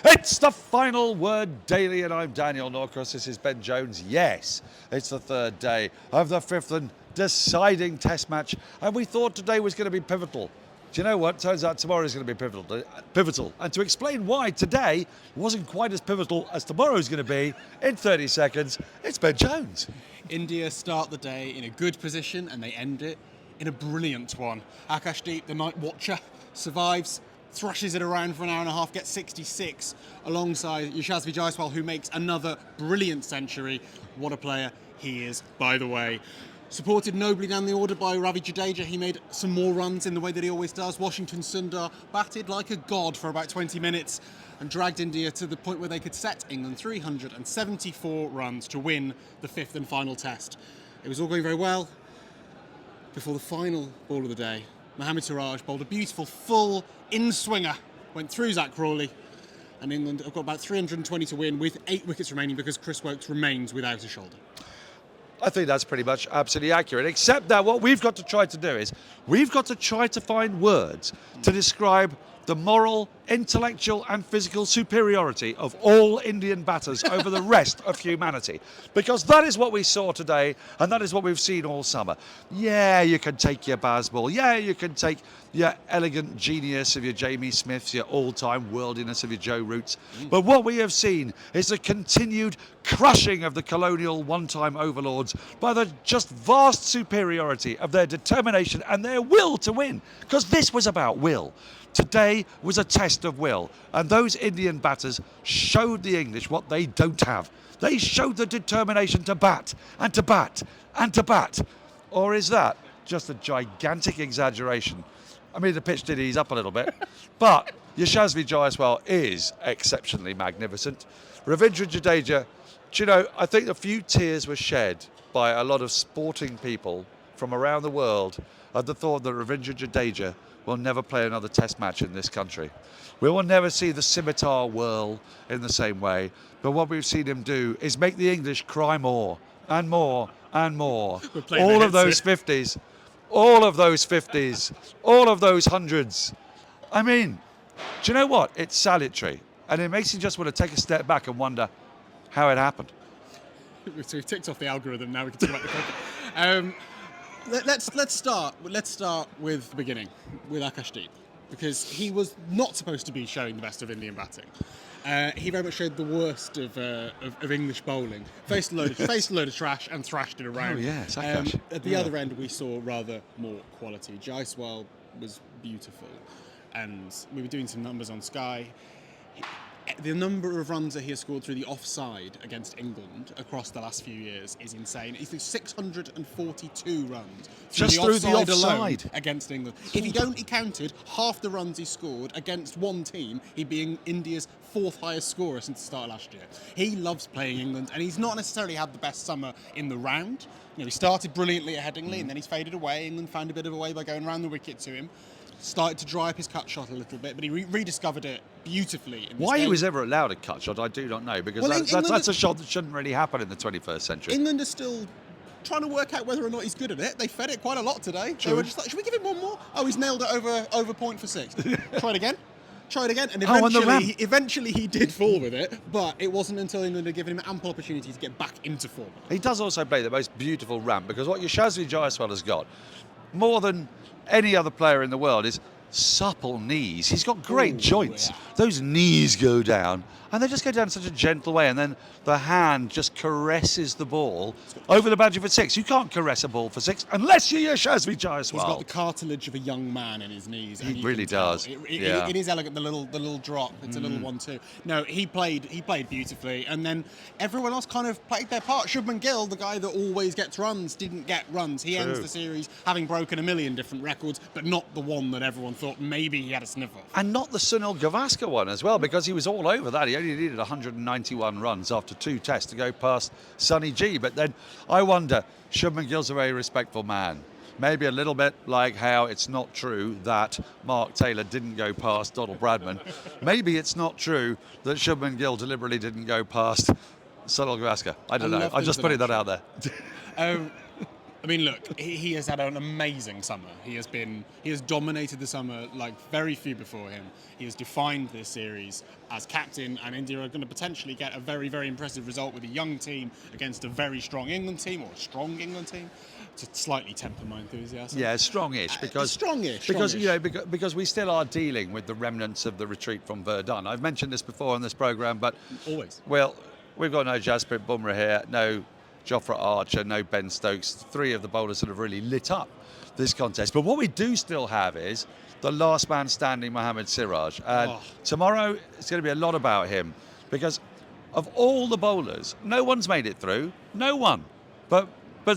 It's the Final Word Daily, and I'm Daniel Norcross. This is Ben Jones. Yes, it's the third day of the fifth and deciding test match, and we thought today was going to be pivotal. Do you know what? Turns out tomorrow is going to be pivotal. And to explain why today wasn't quite as pivotal as tomorrow's going to be, in 30 seconds, it's Ben Jones. India start the day in a good position and they end it in a brilliant one. Akash, the night watcher, survives, thrashes it around for an hour and a half, gets 66 alongside Yashasvi Jaiswal, who makes another brilliant century. What a player he is, by the way. Supported nobly down the order by Ravi Jadeja. He made some more runs in the way that he always does. Washington Sundar batted like a god for about 20 minutes and dragged India to the point where they could set England 374 runs to win the fifth and final test. It was all going very well before the final ball of the day. Mohammed Siraj bowled a beautiful full in-swinger, went through Zak Crawley, and England have got about 320 to win with 8 wickets remaining because Chris Woakes remains without a shoulder. I think that's pretty much absolutely accurate, except that what we've got to try to do is we've got to try to find words to describe the moral, intellectual and physical superiority of all Indian batters over the rest of humanity. Because that is what we saw today, and that is what we've seen all summer. Yeah, you can take your Bazball. Yeah, you can take your elegant genius of your Jamie Smiths, your all-time worldliness of your Joe Roots. But what we have seen is the continued crushing of the colonial one-time overlords by the just vast superiority of their determination and their will to win. Because this was about will. Today was a test of will, and those Indian batters showed the English what they don't have. They showed the determination to bat, and to bat, and to bat. Or is that just a gigantic exaggeration? I mean, the pitch did ease up a little bit, but Yashasvi Jaiswal is exceptionally magnificent. Ravindra, Jadeja, do you know, I think a few tears were shed by a lot of sporting people from around the world at the thought that Ravindra Jadeja will never play another test match in this country. We will never see the scimitar whirl in the same way, but what we've seen him do is make the English cry more and more and more. All of those 50s, all of those 50s, all of those hundreds. I mean, do you know what? It's salutary, and it makes you just want to take a step back and wonder how it happened. So we've ticked off the algorithm, now we can talk about the cricket. Let's start with the beginning, with Akash, because he was not supposed to be showing the best of Indian batting. He very much showed the worst of English bowling. Faced a load of trash and thrashed it around. Oh yes, Akash. At the other end, we saw rather more quality. Jaiswal was beautiful, and we were doing some numbers on Sky. The number of runs that he has scored through the offside against England across the last few years is insane. He's through 642 runs just through the offside alone against England. If he only counted half the runs he scored against one team, he'd be India's 4th highest scorer since the start of last year. He loves playing England, and he's not necessarily had the best summer in the round. You know, he started brilliantly at Headingley, and then he's faded away. England found a bit of a way by going around the wicket to him. Started to dry up his cut shot a little bit, but he rediscovered it beautifully in this Why game. he was ever allowed a cut shot, I do not know, because that's a shot that shouldn't really happen in the 21st century. England are still trying to work out whether or not he's good at it. They fed it quite a lot today. True. They were just like, should we give him one more? Oh, he's nailed it over point for 6. Try it again. And eventually he did fall with it, but it wasn't until England had given him ample opportunity to get back into form. He does also play the most beautiful ramp, because what Yashasvi Jaiswal has got, more than any other player in the world, is supple knees. He's got great joints. Yeah. Those knees go down, and they just go down in such a gentle way, and then the hand just caresses the ball over the boundary for 6. You can't caress a ball for 6 unless you're Yashasvi Jaiswal. He's got the cartilage of a young man in his knees. He really does. It is elegant, the little drop. It's a little 1-2. No, he played beautifully, and then everyone else kind of played their part. Shubman Gill, the guy that always gets runs, didn't get runs. He ends the series having broken a million different records, but not the one that everyone thought maybe he had a sniff of. And not the Sunil Gavaskar one as well, because he was all over that. He only needed 191 runs after 2 tests to go past Sonny G. But then I wonder, Shubman Gill's a very respectful man. Maybe a little bit like how it's not true that Mark Taylor didn't go past Donald Bradman. Maybe it's not true that Shubman Gill deliberately didn't go past Sunil Gavaskar. I don't know. I'm just putting that out there. I mean, look, he has had an amazing summer. He has dominated the summer like very few before him. He has defined this series as captain, and India are going to potentially get a very, very impressive result with a young team against a very strong England team, or a strong England team, to slightly temper my enthusiasm. Yeah, strongish because strongish. You know because we still are dealing with the remnants of the retreat from Verdun. I've mentioned this before on this programme, but Always. Well, we've got no Jasprit Bumrah here, no Jofra Archer, no Ben Stokes, three of the bowlers that have really lit up this contest. But what we do still have is the last man standing, Mohammed Siraj. And tomorrow it's going to be a lot about him because of all the bowlers, no one's made it through. No one. But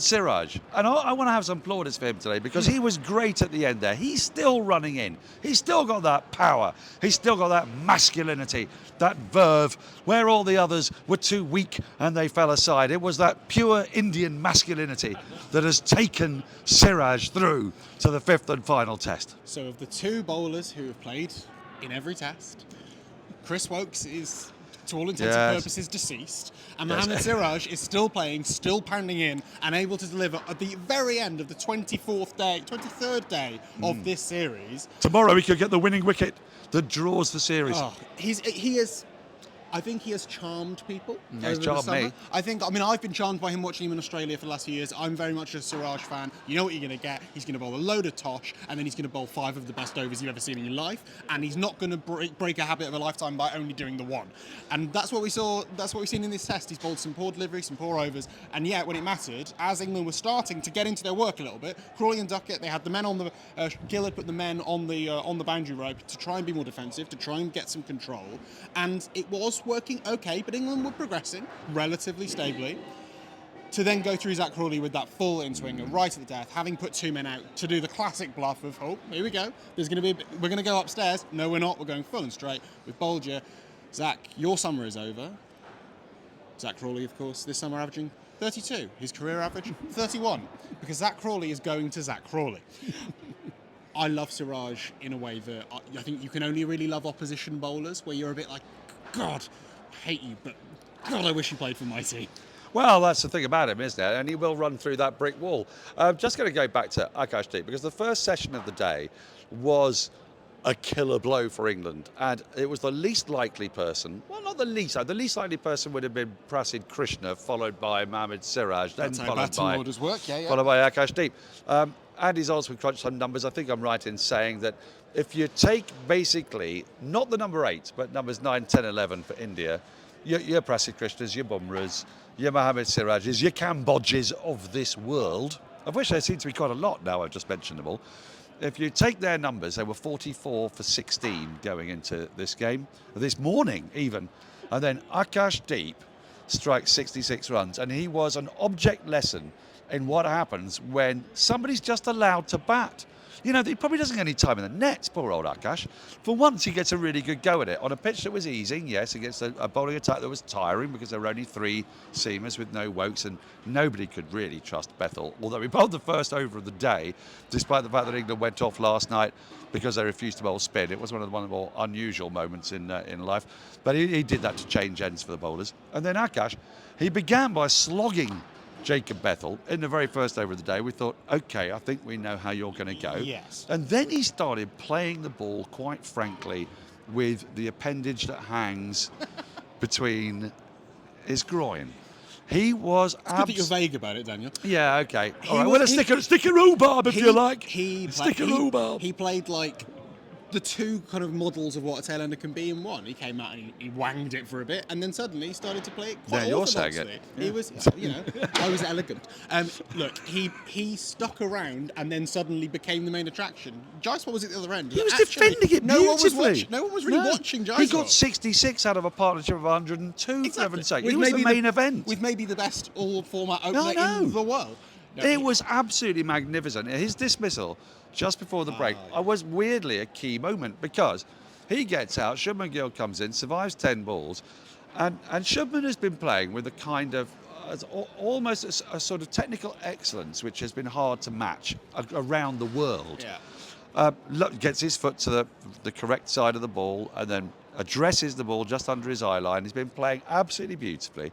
Siraj. And I want to have some plaudits for him today because he was great at the end there. He's still running in. He's still got that power. He's still got that masculinity, that verve, where all the others were too weak and they fell aside. It was that pure Indian masculinity that has taken Siraj through to the fifth and final test. So of the two bowlers who have played in every test, Chris Woakes is, to all intents and purposes, deceased. And Mohammed Siraj is still playing, still pounding in, and able to deliver at the very end of the 23rd day of this series. Tomorrow he could get the winning wicket that draws the series. Oh, I think he has charmed people. He's charmed me. I've been charmed by him watching him in Australia for the last few years. I'm very much a Siraj fan. You know what you're going to get. He's going to bowl a load of tosh, and then he's going to bowl 5 of the best overs you've ever seen in your life. And he's not going to break a habit of a lifetime by only doing the one. And that's what we saw. That's what we've seen in this test. He's bowled some poor delivery, some poor overs, and yet when it mattered, as England was starting to get into their work a little bit, Crawley and Duckett, they had the men on the Gill had put the men on the boundary rope to try and be more defensive, to try and get some control, and it was working okay. But England were progressing relatively stably to then go through Zak Crawley with that full in-swing right at the death, having put 2 men out to do the classic bluff of, oh, here we go. We're going to go upstairs. No, we're not. We're going full and straight with Bolger. Zak, your summer is over. Zak Crawley, of course, this summer averaging 32. His career average, 31. Because Zak Crawley is going to Zak Crawley. I love Siraj in a way that I think you can only really love opposition bowlers, where you're a bit like, God, I hate you, but God, I wish you played for my team. Well, that's the thing about him, isn't it? And he will run through that brick wall. I'm just going to go back to Akash Deep because the first session of the day was a killer blow for England. And it was the least likely person, well, not the least likely person would have been Prasid Krishna, followed by Mohammed Siraj, then followed by Akash Deep. And he's also crunched some numbers. I think I'm right in saying that if you take basically not the number 8, but numbers 9, 10, 11 for India, your Prasid Krishnas, your Bumrahs, your Mohammed Sirajes, your Cambodges of this world, of which there seem to be quite a lot now, I've just mentioned them all. If you take their numbers, they were 44 for 16 going into this game, this morning even. And then Akash Deep strikes 66 runs, and he was an object lesson in what happens when somebody's just allowed to bat. You know, he probably doesn't get any time in the nets, poor old Akash. For once, he gets a really good go at it. On a pitch that was easing, yes, against a bowling attack that was tiring because there were only 3 seamers with no Woakes, and nobody could really trust Bethel. Although he bowled the first over of the day, despite the fact that England went off last night because they refused to bowl spin. It was one of the more unusual moments in life. But he did that to change ends for the bowlers. And then Akash, he began by slogging Jacob Bethel in the very first over of the day. We thought, okay, I think we know how you're going to go. Yes. And then he started playing the ball, quite frankly, with the appendage that hangs between his groin. He was good that you're vague about it, Daniel. Yeah, okay. All right, well, stick a rhubarb if you like. Stick a rhubarb. He played like the 2 kind of models of what a tailender can be in one. He came out and he wanged it for a bit, and then suddenly he started to play it quite orthodoxly. He was, I was elegant. Look, he stuck around and then suddenly became the main attraction. Jaiswal was at the other end. He was defending it beautifully. No one was really watching Jaiswal. He got 66 out of a partnership of 102, for heaven's sake. He was the main event. With maybe the best all-format opener in the world. No, it was absolutely magnificent. His dismissal just before the break was weirdly a key moment because he gets out, Shubman Gill comes in, survives 10 balls, and Shubman has been playing with a kind of almost a sort of technical excellence which has been hard to match around the world. Gets his foot to the correct side of the ball and then addresses the ball just under his eye line. He's been playing absolutely beautifully,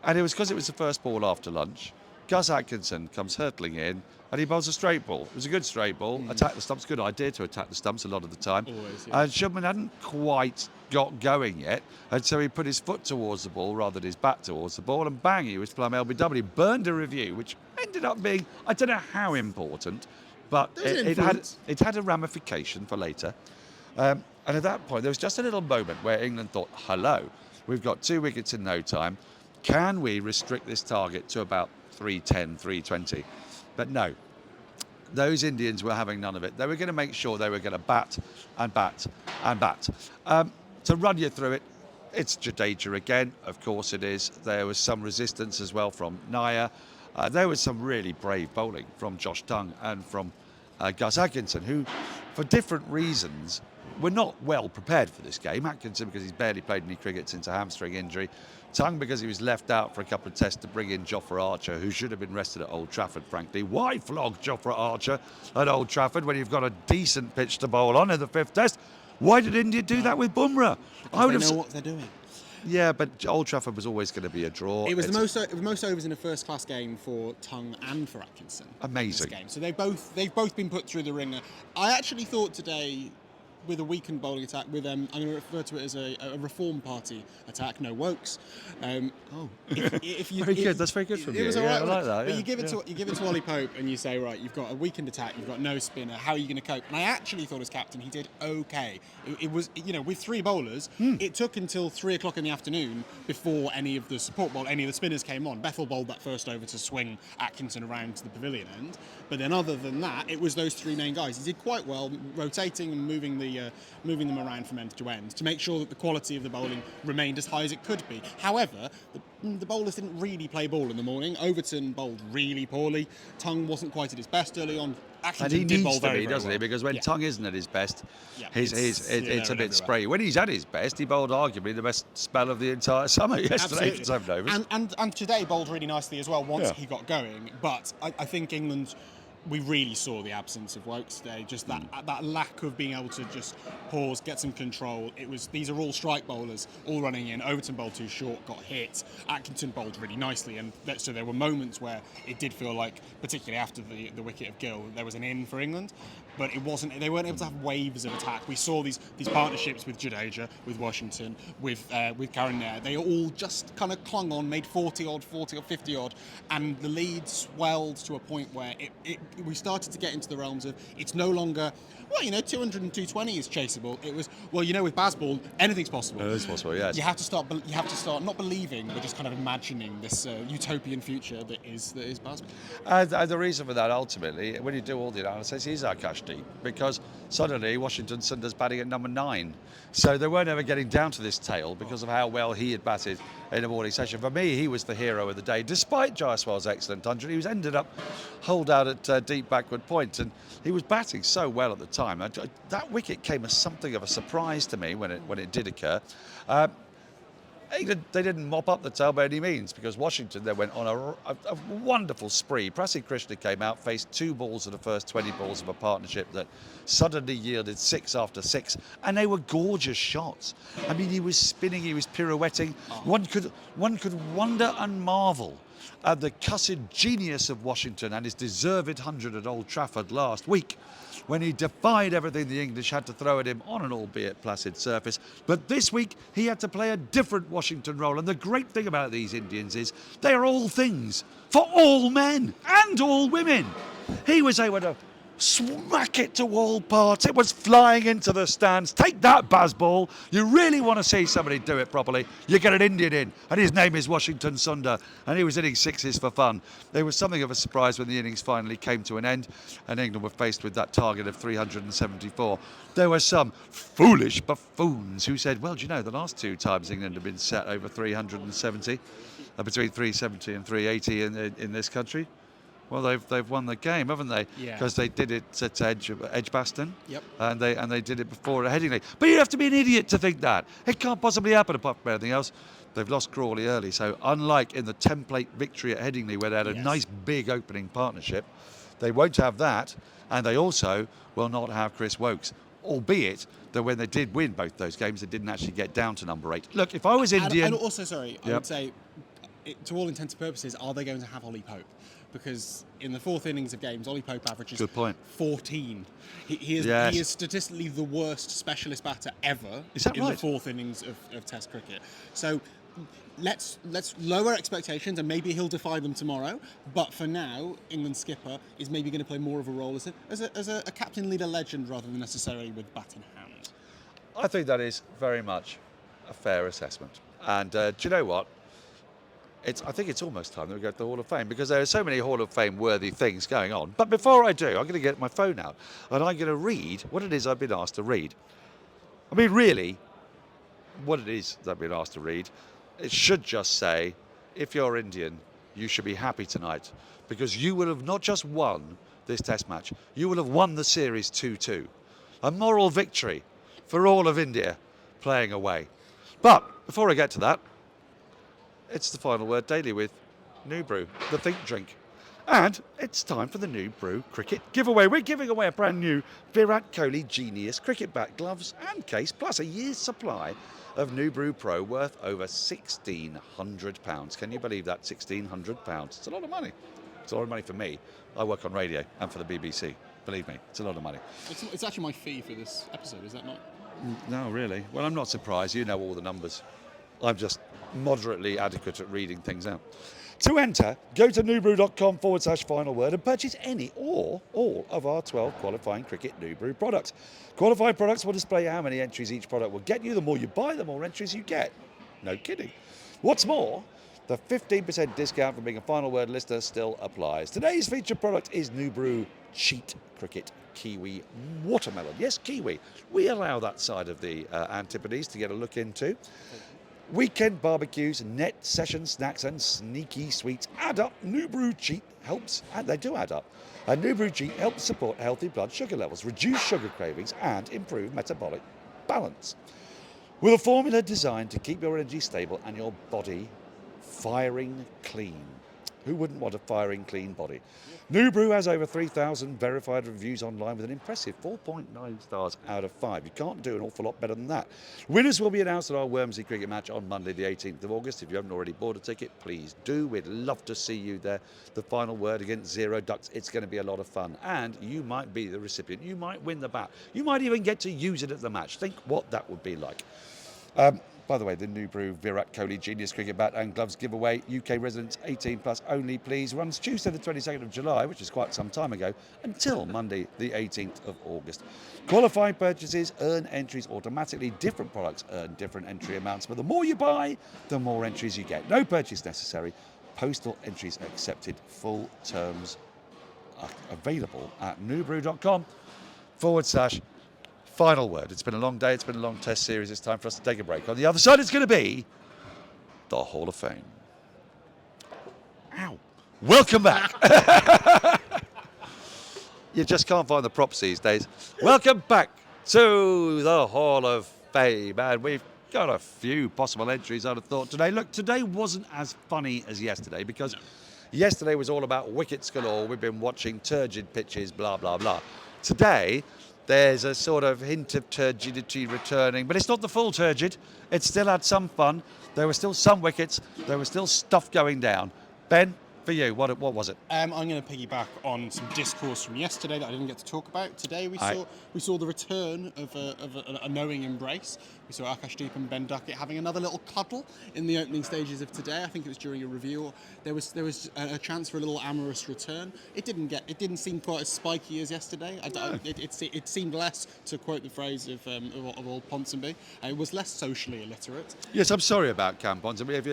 and it was because it was the first ball after lunch. Gus Atkinson comes hurtling in and he bowls a straight ball. It was a good straight ball. Attack the stumps, good idea to attack the stumps a lot of the time. Always, yeah. And Shubman hadn't quite got going yet, and so he put his foot towards the ball rather than his back towards the ball, and bang, he was plumb LBW. Burned a review, which ended up being, I don't know how important, but it had a ramification for later. And at that point, there was just a little moment where England thought, hello, we've got 2 wickets in no time. Can we restrict this target to about 310, 320? But no, those Indians were having none of it. They were going to make sure they were going to bat and bat and bat. To run you through it, it's Jadeja again. Of course it is. There was some resistance as well from Nair. There was some really brave bowling from Josh Tongue and from Gus Atkinson, who, for different reasons, were not well prepared for this game. Atkinson because he's barely played any cricket since a hamstring injury. Tongue because he was left out for a couple of tests to bring in Jofra Archer, who should have been rested at Old Trafford, frankly. Why flog Jofra Archer at Old Trafford when you've got a decent pitch to bowl on in the 5th test? Why did India do that with Bumrah? Because they know what they're doing. Yeah, but Old Trafford was always going to be a draw. It was the most overs in a first-class game for Tongue and for Atkinson. Amazing. This game. So they've both been put through the ringer. I actually thought today, with a weakened bowling attack, with I'm going to refer to it as a Reform Party attack, no Wokes. Very good. That's very good from you. It was all right. I like that. But you give it to Ollie Pope and you say, right, you've got a weakened attack, you've got no spinner. How are you going to cope? And I actually thought, as captain, he did okay. It was, with 3 bowlers, it took until 3 o'clock in the afternoon before any of the spinners came on. Bethel bowled that first over to swing Atkinson around to the pavilion end. But then, other than that, it was those 3 main guys. He did quite well, rotating and moving them around from end to end to make sure that the quality of the bowling remained as high as it could be. However, the bowlers didn't really play ball in the morning. Overton bowled really poorly. Tongue wasn't quite at his best early on. And he needs to be, doesn't he? Because when Tongue isn't at his best, it's a bit spray. When he's at his best, he bowled arguably the best spell of the entire summer yesterday for 7 overs. And today bowled really nicely as well once he got going. But I think England, we really saw the absence of Wokes today. Just that lack of being able to just pause, get some control. These are all strike bowlers, all running in. Overton bowled too short, got hit. Atkinson bowled really nicely, and so there were moments where it did feel like, particularly after the wicket of Gill, there was an in for England. But it wasn't. They weren't able to have waves of attack. We saw these partnerships with Jadeja, with Washington, with Karen Nair. They all just kind of clung on, made 40 or 50 odd, and the lead swelled to a point where we started to get into the realms of it's no longer, 200 and 220 is chaseable. It was, with Bazball, anything's possible. It is possible, yes. You have to start not believing, but just kind of imagining this utopian future that is Bazball. And the reason for that, ultimately, when you do all the analysis, is Akash deep, because suddenly Washington Sundar's batting at number 9. So they weren't ever getting down to this tail because of how well he had batted in the morning session. For me, he was the hero of the day, despite Jaiswal's excellent 100. He was ended up holed out at deep backward point, and he was batting so well at the time. That wicket came as something of a surprise to me when it did occur. They didn't mop up the tail by any means, because Washington then went on a wonderful spree. Prasidh Krishna came out, faced 2 balls of the first 20 balls of a partnership that suddenly yielded 6 after 6, and they were gorgeous shots. I mean, he was spinning, he was pirouetting. One could wonder and marvel at the cussed genius of Washington and his deserved 100 at Old Trafford last week, when he defied everything the English had to throw at him on an albeit placid surface. But this week, he had to play a different Washington role. And the great thing about these Indians is they are all things for all men and all women. He was able to smack it to all parts. It was flying into the stands. Take that, Bazball. You really want to see somebody do it properly, you get an Indian in, and his name is Washington Sundar, and he was hitting 6s for fun. There was something of a surprise when the innings finally came to an end, and England were faced with that target of 374. There were some foolish buffoons who said, well, do you know, the last 2 times England have been set over 370, between 370 and 380 in this country. Well, they've won the game, haven't they? Yeah. Because they did it at Edgbaston. Yep. And they did it before at Headingley. But you have to be an idiot to think that. It can't possibly happen apart from anything else. They've lost Crawley early, so unlike in the template victory at Headingley, where they had a nice big opening partnership, they won't have that, and they also will not have Chris Wokes. Albeit that when they did win both those games, they didn't actually get down to number 8. Look, if I was Indian... And also, I would say, to all intents and purposes, are they going to have Ollie Pope? because in the fourth innings of games, Ollie Pope averages Good point. 14. He is Yes. he is statistically the worst specialist batter ever Is that in the right? fourth innings of Test cricket. So let's lower expectations, and maybe he'll defy them tomorrow. But for now, England's skipper is maybe going to play more of a role as a captain leader legend rather than necessarily with bat in hand. I think that is very much a fair assessment. And do you know what? I think it's almost time that we go to the Hall of Fame, because there are so many Hall of Fame worthy things going on. But before I do, I'm going to get my phone out and I'm going to read what it is I've been asked to read. I mean, really, what it is that I've been asked to read, it should just say, if you're Indian, you should be happy tonight, because you will have not just won this Test match, you will have won the series 2-2. A moral victory for all of India playing away. But before I get to that, it's the Final Word Daily with Noobru, the Think Drink. And it's time for the Noobru Cricket giveaway. We're giving away a brand new Virat Kohli Genius cricket bat, gloves and case, plus a year's supply of Noobru Pro worth over £1,600. Can you believe that? £1,600. It's a lot of money. It's a lot of money for me. I work on radio and for the BBC. Believe me, it's a lot of money. It's actually my fee for this episode, is that not? No, really. Well, I'm not surprised. You know all the numbers. I'm just moderately adequate at reading things out. To enter, go to noobru.com/final word and purchase any or all of our 12 qualifying cricket Noobru products. Qualified products will display how many entries each product will get you. The more you buy, the more entries you get. No kidding. What's more, the 15% discount for being a Final Word listener still applies. Today's featured product is Noobru Cheat Cricket Kiwi Watermelon. Yes, Kiwi. We allow that side of the Antipodes to get a look into. Weekend barbecues, net session snacks and sneaky sweets add up. Noobru Cheat helps, and they do add up. And Noobru Cheat helps support healthy blood sugar levels, reduce sugar cravings and improve metabolic balance. With a formula designed to keep your energy stable and your body firing clean. Who wouldn't want a firing clean body? Noobru has over 3,000 verified reviews online with an impressive 4.9 stars out of 5. You can't do an awful lot better than that. Winners will be announced at our Wormsley cricket match on Monday the 18th of August. If you haven't already bought a ticket, please do. We'd love to see you there. The Final Word against Zero Ducks. It's going to be a lot of fun. And you might be the recipient. You might win the bat. You might even get to use it at the match. Think what that would be like. By the way, the Noobru Virat Kohli Genius Cricket Bat and Gloves giveaway, UK residents 18 plus only, please, runs Tuesday the 22nd of July, which is quite some time ago, until Monday the 18th of August. Qualifying purchases earn entries automatically. Different products earn different entry amounts, but the more you buy, the more entries you get. No purchase necessary. Postal entries accepted. Full terms are available at noobru.com/Final Word. It's been a long day, it's been a long test series. It's time for us to take a break. On the other side, it's going to be the Hall of Fame. Ow. Welcome back. You just can't find the props these days. Welcome back to the Hall of Fame. And we've got a few possible entries, I'd have thought, today. Look, today wasn't as funny as yesterday, because yesterday was all about wickets galore. We've been watching turgid pitches, blah, blah, blah. Today, there's a sort of hint of turgidity returning, but it's not the full turgid. It still had some fun. There were still some wickets. There was still stuff going down. Ben, for you, what was it? I'm going to piggyback on some discourse from yesterday that I didn't get to talk about. Today we saw the return of a knowing embrace. We saw Akash and Ben Duckett having another little cuddle in the opening stages of today. I think it was during a review. There was a chance for a little amorous return. It didn't seem quite as spiky as yesterday. It seemed less, to quote the phrase of old Ponsonby, it was less socially illiterate. Yes, I'm sorry about Cam Ponsonby. If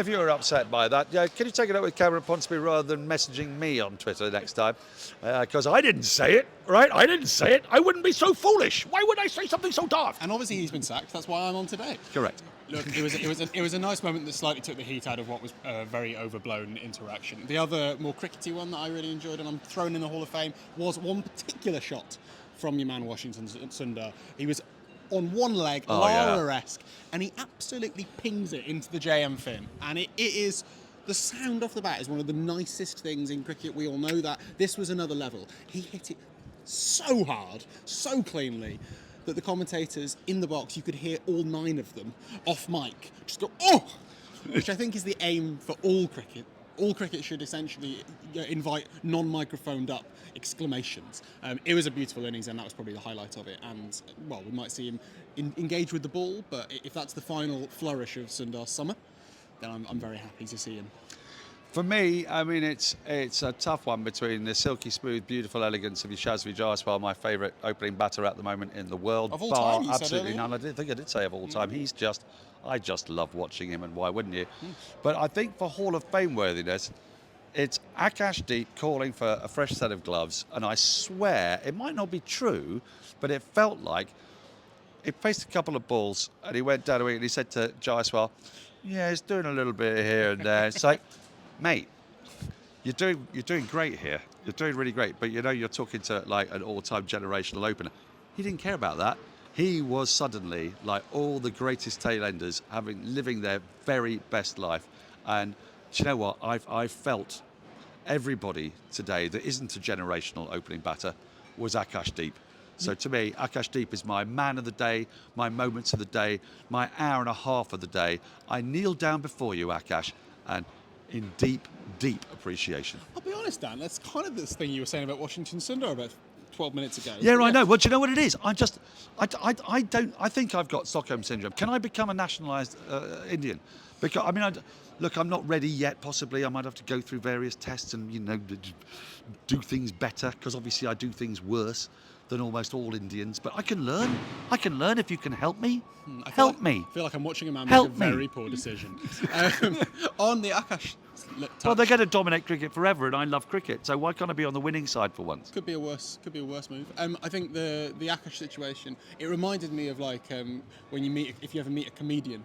you were upset by that, yeah, can you take it up with Cameron Ponsonby rather than messaging me on Twitter next time? Because I didn't say it, right? I didn't say it. I wouldn't be so foolish. Why would I say something so daft? And obviously he's been sacked. That's why I'm on today. Correct. Look, it was a nice moment that slightly took the heat out of what was a very overblown interaction. The other more crickety one that I really enjoyed, and I'm thrown in the Hall of Fame, was one particular shot from your man Washington Sundar. He was on one leg, Lara-esque, and he absolutely pings it into the JM fin. And it is... The sound off the bat is one of the nicest things in cricket. We all know that. This was another level. He hit it so hard, so cleanly, that the commentators in the box, you could hear all 9 of them off mic just go, oh! Which I think is the aim for all cricket, all cricket should essentially invite non-microphoned up exclamations. It was a beautiful innings, and that was probably the highlight of it. And well, we might see him engage with the ball, but if that's the final flourish of Sundar's summer, then I'm very happy to see him. For me, I mean, it's a tough one between the silky smooth, beautiful elegance of Yashasvi Jaiswal, my favourite opening batter at the moment in the world. Of all time, you said absolutely earlier. none. I did say of all time. I just love watching him, and why wouldn't you? But I think for Hall of Fame worthiness, it's Akash Deep calling for a fresh set of gloves, and I swear it might not be true, but it felt like he faced a couple of balls, and he went down away and he said to Jaiswal, "Yeah, he's doing a little bit here and there." It's like, mate, you're doing great here. You're doing really great, but you know you're talking to like an all-time generational opener. He didn't care about that. He was suddenly like all the greatest tailenders, living their very best life. And do you know what? I've felt everybody today that isn't a generational opening batter was Akash Deep. So to me, Akash Deep is my man of the day, my moments of the day, my hour and a half of the day. I kneel down before you, Akash, and in deep, deep appreciation. I'll be honest, Dan, that's kind of this thing you were saying about Washington Sundar about 12 minutes ago. Yeah, I know. Well, do you know what it is? I think I've got Stockholm syndrome. Can I become a nationalised Indian? Because, I mean, look, I'm not ready yet, possibly. I might have to go through various tests and, you know, do things better, because obviously I do things worse than almost all Indians. But I can learn. I can learn if you can help me. Help me. I feel like I'm watching a man Help make a me. very poor decision. On the Akash touch, Well, they're going to dominate cricket forever, and I love cricket. So why can't I be on the winning side for once? could be a worse move. I think the Akash situation, it reminded me of like when if you ever meet a comedian,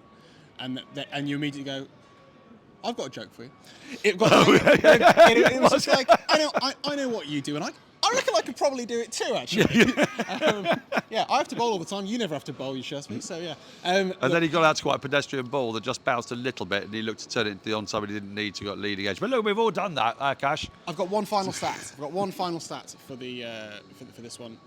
and you immediately go, "I've got a joke for you." It was just like, I know what you do, and I reckon I could probably do it too, actually. I have to bowl all the time. You never have to bowl, Yashasvi. So, yeah. And then he got out to quite a pedestrian ball that just bounced a little bit, and he looked to turn it into the onside, but he didn't need to, got leading edge. But look, we've all done that, Akash. I've got one final stat. For this one.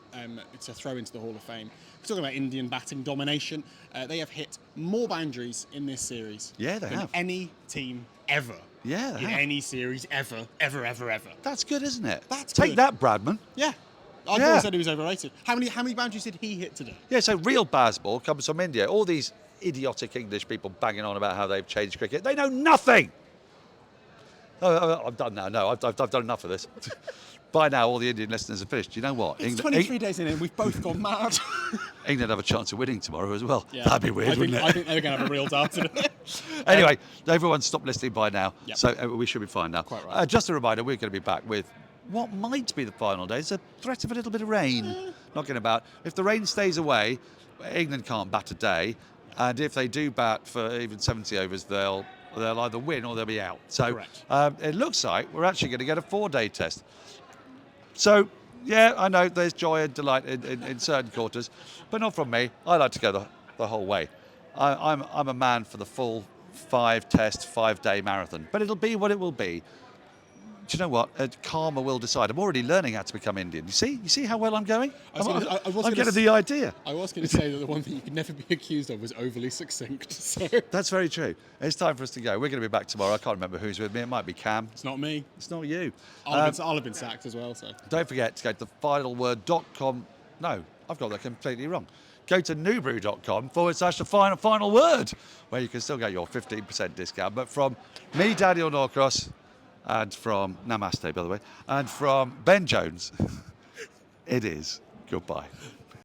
It's a throw into the Hall of Fame. We're talking about Indian batting domination. They have hit more boundaries in this series Yeah, they than have. any team ever. Yeah, they in have. any series ever. That's good, isn't it? That's Take good. that, Bradman. Yeah. I Yeah. always said he was overrated. How many boundaries did he hit today? Yeah, so real Bazball comes from India. All these idiotic English people banging on about how they've changed cricket. They know nothing. Oh, I'm done now. No, I've done enough of this. By now, all the Indian listeners have finished. You know what? It's 23 days in and we've both gone mad. England have a chance of winning tomorrow as well. Yeah. That'd be weird, wouldn't it? I think they're going to have a real dart today. Anyway, everyone stop listening by now. Yep. So we should be fine now. Quite right. Just a reminder, we're going to be back with what might be the final day. There's a threat of a little bit of rain knocking about. If the rain stays away, England can't bat a day. And if they do bat for even 70 overs, they'll either win or they'll be out. So Correct. it looks like we're actually going to get a 4-day test. So, yeah, I know there's joy and delight in certain quarters, but not from me. I like to go the whole way. I'm a man for the full 5-test, 5-day marathon, but it'll be what it will be. Do you know what? Karma will decide. I'm already learning how to become Indian. You see how well I'm going? I'm getting the idea. I was going to say that the one thing you could never be accused of was overly succinct. So That's very true. It's time for us to go. We're going to be back tomorrow. I can't remember who's with me. It might be Cam. it's not me. It's not you. I'll have been sacked as well. So Don't forget to go to thefinalword.com. No, I've got that completely wrong. Go to noobru.com/the final word, where you can still get your 15% discount. But from me, Daniel Norcross, and from Namaste, by the way, and from Ben Jones, it is goodbye.